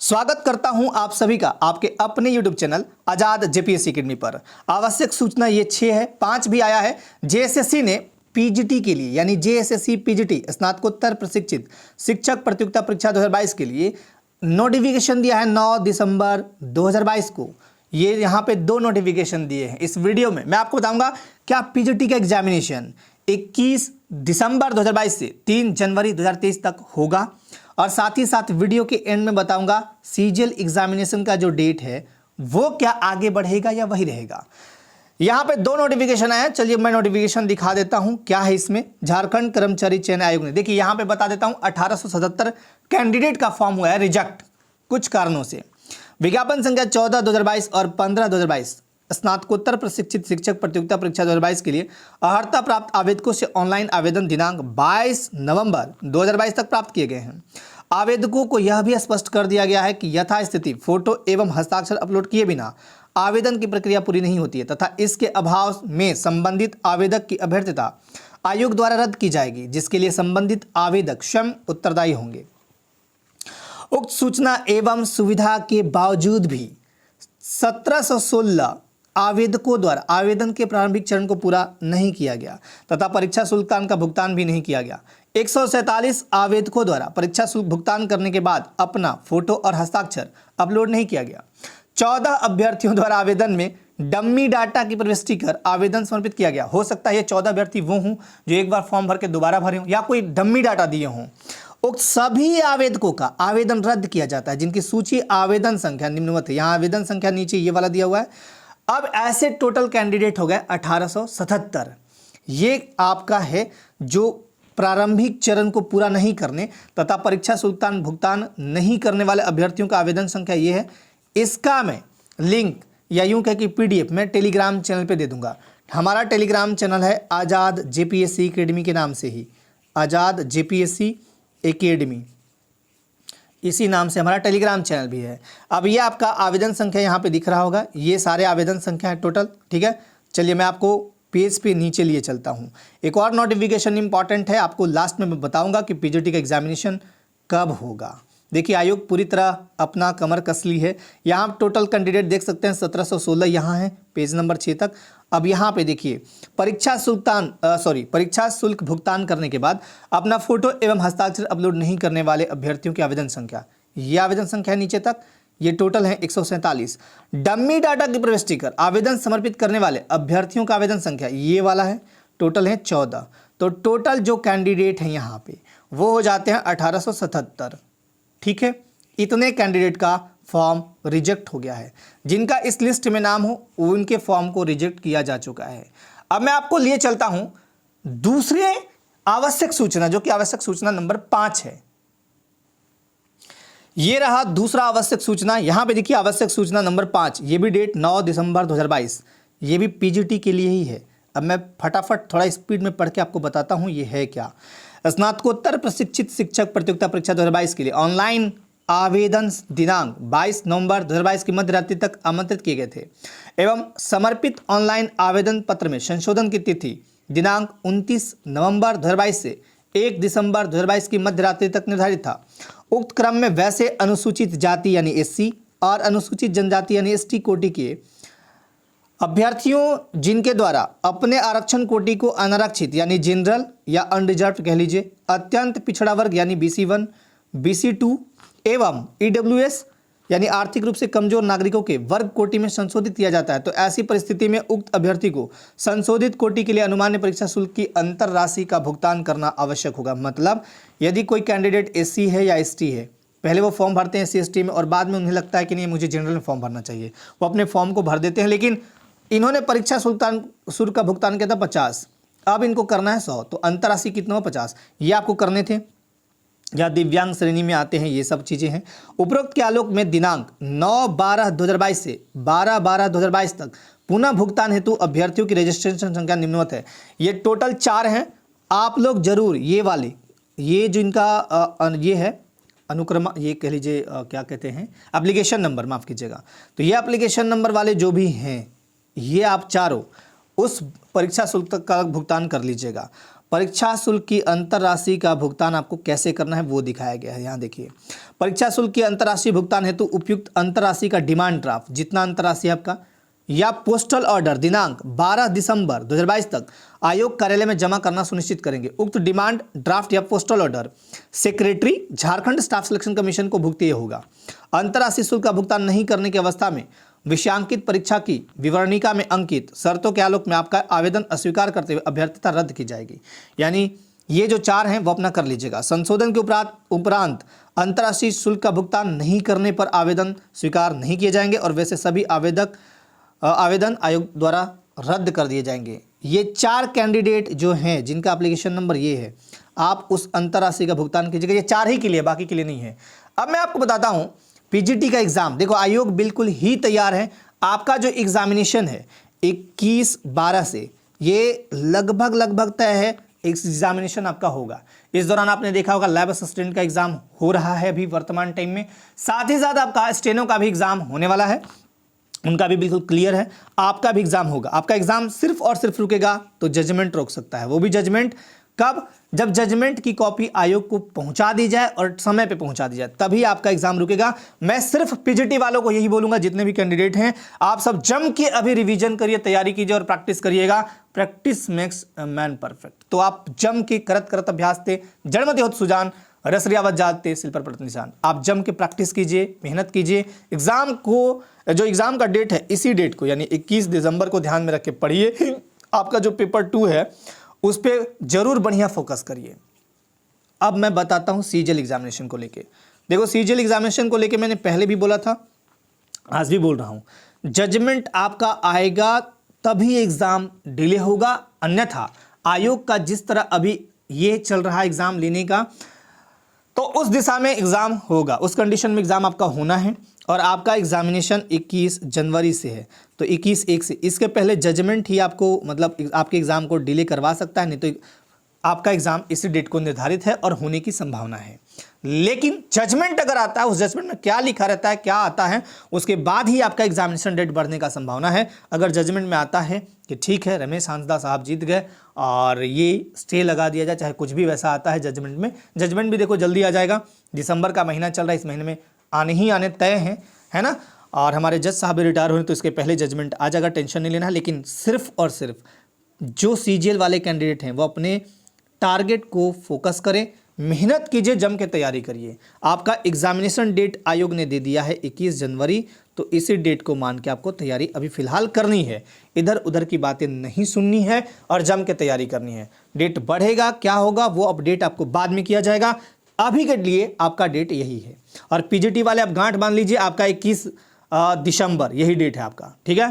स्वागत करता हूं आप सभी का आपके अपने YouTube चैनल आजाद जेपीएससी अकेडमी पर। आवश्यक सूचना ये 6 है, 5 भी आया है। जेएसएससी ने पीजीटी के लिए यानी जेएसएससी पीजीटी स्नातकोत्तर प्रशिक्षित शिक्षक प्रतियोगिता परीक्षा 2022 के लिए नोटिफिकेशन दिया है 9 दिसंबर 2022 को। ये यहाँ पे 2 नोटिफिकेशन दिए हैं। इस वीडियो में मैं आपको बताऊंगा क्या पीजीटी का एग्जामिनेशन 21 दिसंबर 2022 से 3 जनवरी 2023 तक होगा, और साथ ही साथ वीडियो के एंड में बताऊंगा सीजीएल एग्जामिनेशन का जो डेट है वो क्या आगे बढ़ेगा या वही रहेगा। यहां पे 2 नोटिफिकेशन आए हैं। चलिए मैं नोटिफिकेशन दिखा देता हूं क्या है इसमें। झारखंड कर्मचारी चयन आयोग ने, देखिए यहां पे बता देता हूं 1877 कैंडिडेट का फॉर्म हुआ है रिजेक्ट कुछ कारणों से। विज्ञापन संख्या 14/2022 और 15/2022 स्नातकोत्तर प्रशिक्षित शिक्षक प्रतियोगिता परीक्षा 2022 के लिए अर्हता प्राप्त आवेदकों से ऑनलाइन आवेदन दिनांक 22 नवंबर 2022 तक प्राप्त किए गए हैं। आवेदकों को यह भी स्पष्ट कर दिया गया है कि यथास्थिति फोटो एवं हस्ताक्षर अपलोड किए बिना आवेदन की प्रक्रिया पूरी नहीं होती है तथा इसके अभाव में संबंधित आवेदक की अभ्यर्थता आयोग द्वारा रद्द की जाएगी, जिसके लिए संबंधित आवेदक स्वयं उत्तरदायी होंगे। उक्त सूचना एवं सुविधा के बावजूद भी 1716 आवेदकों द्वारा आवेदन के प्रारंभिक चरण को पूरा नहीं किया गया तथा परीक्षा शुल्क का भुगतान भी नहीं किया गया। 147 आवेदकों द्वारा परीक्षा शुल्क भुगतान करने के बाद अपना फोटो और हस्ताक्षर अपलोड नहीं किया गया। 14 अभ्यर्थियों द्वारा आवेदन में डम्मी डाटा की प्रविष्टि कर आवेदन समर्पित किया गया। हो सकता है ये 14 अभ्यर्थी वो हों जो एक बार फॉर्म भर के दोबारा भरे हों या कोई डम्मी डाटा दिए हों। उक्त सभी आवेदकों का आवेदन रद्द किया जाता है जिनकी सूची आवेदन संख्या निम्नवत है। यहाँ आवेदन संख्या नीचे ये वाला दिया हुआ है। अब ऐसे टोटल कैंडिडेट हो गए 1877। ये आपका है जो प्रारंभिक चरण को पूरा नहीं करने तथा परीक्षा शुल्क भुगतान नहीं करने वाले अभ्यर्थियों का आवेदन संख्या ये है। इसका मैं लिंक या यूं कह कि पीडीएफ मैं टेलीग्राम चैनल पे दे दूंगा। हमारा टेलीग्राम चैनल है आजाद जेपीएससी अकेडमी के नाम से ही, आजाद जेपीएससी अकेडमी, इसी नाम से हमारा टेलीग्राम चैनल भी है। अब ये आपका आवेदन संख्या यहाँ पे दिख रहा होगा, ये सारे आवेदन संख्या है टोटल, ठीक है। चलिए मैं आपको पेज पे नीचे लिए चलता हूँ। एक और नोटिफिकेशन इंपॉर्टेंट है, आपको लास्ट में मैं बताऊंगा कि पीजीटी का एग्जामिनेशन कब होगा। देखिए आयोग पूरी तरह अपना कमर कस ली है। यहाँ टोटल कैंडिडेट देख सकते हैं 1716 यहाँ है पेज नंबर 6 तक। अब यहाँ पे देखिए परीक्षा शुल्क भुगतान करने के बाद अपना फोटो एवं हस्ताक्षर अपलोड नहीं करने वाले अभ्यर्थियों की आवेदन संख्या, ये आवेदन संख्या है नीचे तक, ये टोटल है 147। डम्मी डाटा की प्रविष्टि कर आवेदन समर्पित करने वाले अभ्यर्थियों का आवेदन संख्या ये वाला है, टोटल है 14। तो टोटल जो कैंडिडेट हैं यहाँ पे वो हो जाते हैं 1877, ठीक है। इतने कैंडिडेट का फॉर्म रिजेक्ट हो गया है। जिनका इस लिस्ट में नाम हो उनके फॉर्म को रिजेक्ट किया जा चुका है। अब मैं आपको लिए चलता हूं दूसरे आवश्यक सूचना, जो कि आवश्यक सूचना नंबर 5 है। यह रहा दूसरा आवश्यक सूचना। यहां पे देखिए आवश्यक सूचना नंबर 5, यह भी डेट 9 दिसंबर 2022, यह भी पीजीटी के लिए ही है। अब मैं फटाफट थोड़ा स्पीड में पढ़ के आपको बताता हूं ये है क्या। स्नातकोत्तर प्रशिक्षित शिक्षक प्रतियोगिता परीक्षा 2022 के लिए ऑनलाइन आवेदन दिनांक 22 नवंबर 2022 की मध्य रात्रि तक आमंत्रित किए गए थे एवं समर्पित ऑनलाइन आवेदन पत्र में संशोधन की तिथि दिनांक 29 नवंबर 2022 से 1 दिसंबर 2022 की मध्य रात्रि तक निर्धारित था। उक्त क्रम में वैसे अनुसूचित जाति यानी एससी और अनुसूचित जनजाति यानी एसटी कोटि के अभ्यर्थियों जिनके द्वारा अपने आरक्षण कोटि को अनारक्षित यानी जनरल या अनरिजर्व कह लीजिए, अत्यंत पिछड़ा वर्ग यानी BC1, BC2 एवं EWS यानी आर्थिक रूप से कमजोर नागरिकों के वर्ग कोटि में संशोधित किया जाता है, तो ऐसी परिस्थिति में उक्त अभ्यर्थी को संशोधित कोटि के लिए अनुमान्य परीक्षा शुल्क की अंतर राशि का भुगतान करना आवश्यक होगा। मतलब यदि कोई कैंडिडेट एससी है या एसटी है, पहले वो फॉर्म भरते हैं SC/ST में और बाद में उन्हें लगता है कि नहीं मुझे जनरल में फॉर्म भरना चाहिए, वो अपने फॉर्म को भर देते हैं, लेकिन इन्होंने परीक्षा शुल्क का भुगतान किया था 50, अब इनको करना है 100, तो अंतर राशि कितना हो 50, ये आपको करने थे। या दिव्यांग श्रेणी में आते हैं, ये सब चीज़ें हैं। उपरोक्त के आलोक में दिनांक 9/12/2022 से 12/12/2022 तक पुनः भुगतान हेतु अभ्यर्थियों की रजिस्ट्रेशन संख्या निम्नवत है। ये टोटल 4 हैं। आप लोग जरूर ये वाले, ये जिनका ये है अनुक्रम, ये कह लीजिए क्या कहते हैं एप्लीकेशन नंबर, माफ़ कीजिएगा, तो ये एप्लीकेशन नंबर वाले जो भी हैं ये आप चारों उस परीक्षा शुल्क का भुगतान कर लीजिएगा। परीक्षा शुल्क की अंतरराशि का भुगतान आपको कैसे करना है वो दिखाया गया है। यहाँ देखिए, परीक्षा शुल्क की अंतरराशि भुगतान हेतु उपयुक्त अंतरराशि का डिमांड ड्राफ्ट, जितना अंतरराशि आपका, या पोस्टल ऑर्डर दिनांक 12 दिसंबर 2022 तक आयोग कार्यालय में जमा करना सुनिश्चित करेंगे। उक्त डिमांड ड्राफ्ट या postal order secretary Jharkhand staff selection commission को भुगतेय होगा। अंतरराशि शुल्क का भुगतान नहीं करने की अवस्था में विषयांकित परीक्षा की विवरणिका में अंकित शर्तों के आलोक में आपका आवेदन अस्वीकार करते हुए अभ्यर्थता रद्द की जाएगी। यानी ये जो 4 हैं वो अपना कर लीजिएगा। संशोधन के उपरांत अंतरराष्ट्रीय शुल्क का भुगतान नहीं करने पर आवेदन स्वीकार नहीं किए जाएंगे और वैसे सभी आवेदन आयोग द्वारा रद्द कर दिए जाएंगे। ये 4 कैंडिडेट जो हैं जिनका एप्लीकेशन नंबर ये है, आप उस अंतरराशि का भुगतान कीजिएगा। ये 4 ही के लिए, बाकी के लिए नहीं है। अब मैं आपको बताता हूँ पीजीटी का एग्जाम, देखो आयोग बिल्कुल ही तैयार है। आपका जो एग्जामिनेशन है 21/12 से ये लगभग तय है, एग्जामिनेशन आपका होगा। इस दौरान आपने देखा होगा लैब असिस्टेंट का एग्जाम हो रहा है अभी वर्तमान टाइम में, साथ ही साथ आपका स्टेनो का भी एग्जाम होने वाला है, उनका भी बिल्कुल क्लियर है। आपका भी एग्जाम होगा। आपका एग्जाम सिर्फ और सिर्फ रुकेगा तो जजमेंट रोक सकता है। वो भी जजमेंट कब? जब जजमेंट की कॉपी आयोग को पहुंचा दी जाए और समय पे पहुंचा दी जाए, तभी आपका एग्जाम रुकेगा। मैं सिर्फ पीजीटी वालों को यही बोलूंगा, जितने भी कैंडिडेट हैं आप सब जम के अभी रिवीजन करिए, तैयारी कीजिए और प्रैक्टिस करिएगा। Practice makes a man perfect. तो आप जम के करत अभ्यास थे जड़मति होत सुजान, रसरियावत जाते सिल पर पड़त निशान। आप जम के प्रैक्टिस कीजिए, मेहनत कीजिए। एग्जाम को, जो एग्जाम का डेट है इसी डेट को यानी 21 दिसंबर को ध्यान में रख के पढ़िए। आपका जो पेपर 2 है उस पर जरूर बढ़िया फोकस करिए। अब मैं बताता हूं सीजीएल एग्जामिनेशन को लेके। देखो सीजीएल एग्जामिनेशन को लेके मैंने पहले भी बोला था, आज भी बोल रहा हूं, जजमेंट आपका आएगा तभी एग्जाम डिले होगा, अन्यथा आयोग का जिस तरह अभी ये चल रहा है एग्जाम लेने का, तो उस दिशा में एग्जाम होगा, उस कंडीशन में एग्जाम आपका होना है। और आपका एग्जामिनेशन 21 जनवरी से है, तो 21/1 से, इसके पहले जजमेंट ही आपको मतलब आपके एग्जाम को डिले करवा सकता है, नहीं तो आपका एग्जाम इसी डेट को निर्धारित है और होने की संभावना है। लेकिन जजमेंट अगर आता है, उस जजमेंट में क्या लिखा रहता है, क्या आता है, उसके बाद ही आपका एग्जामिनेशन डेट बढ़ने का संभावना है। अगर जजमेंट में आता है कि ठीक है रमेश हांसदा साहब जीत गए और ये स्टे लगा दिया जाए, चाहे कुछ भी वैसा आता है जजमेंट में, जजमेंट भी देखो जल्दी आ जाएगा। दिसंबर का महीना चल रहा है, इस महीने में आने ही आने तय हैं, है ना। और हमारे जज साहब रिटायर हुए तो इसके पहले जजमेंट आ जाएगा, टेंशन नहीं लेना है। लेकिन सिर्फ और सिर्फ जो सीजीएल वाले कैंडिडेट हैं वो अपने टारगेट को फोकस करें, मेहनत कीजिए, जम के तैयारी करिए। आपका एग्जामिनेशन डेट आयोग ने दे दिया है 21 जनवरी, तो इसी डेट को मान के आपको तैयारी अभी फिलहाल करनी है। इधर उधर की बातें नहीं सुननी है और जम के तैयारी करनी है। डेट बढ़ेगा क्या होगा वो अपडेट आपको बाद में किया जाएगा, अभी के लिए आपका डेट यही है। और पीजीटी वाले आप गांठ बांध लीजिए, आपका 21 दिसंबर यही डेट है आपका, ठीक है।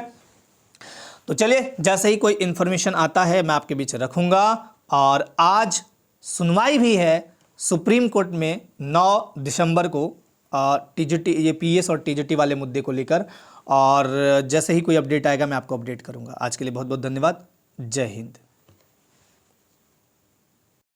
तो चलिए, जैसे ही कोई इंफॉर्मेशन आता है मैं आपके बीच रखूंगा। और आज सुनवाई भी है सुप्रीम कोर्ट में 9 दिसंबर को टीजीटी, ये पीएस और टीजीटी वाले मुद्दे को लेकर, और जैसे ही कोई अपडेट आएगा मैं आपको अपडेट करूंगा। आज के लिए बहुत बहुत धन्यवाद। जय हिंद।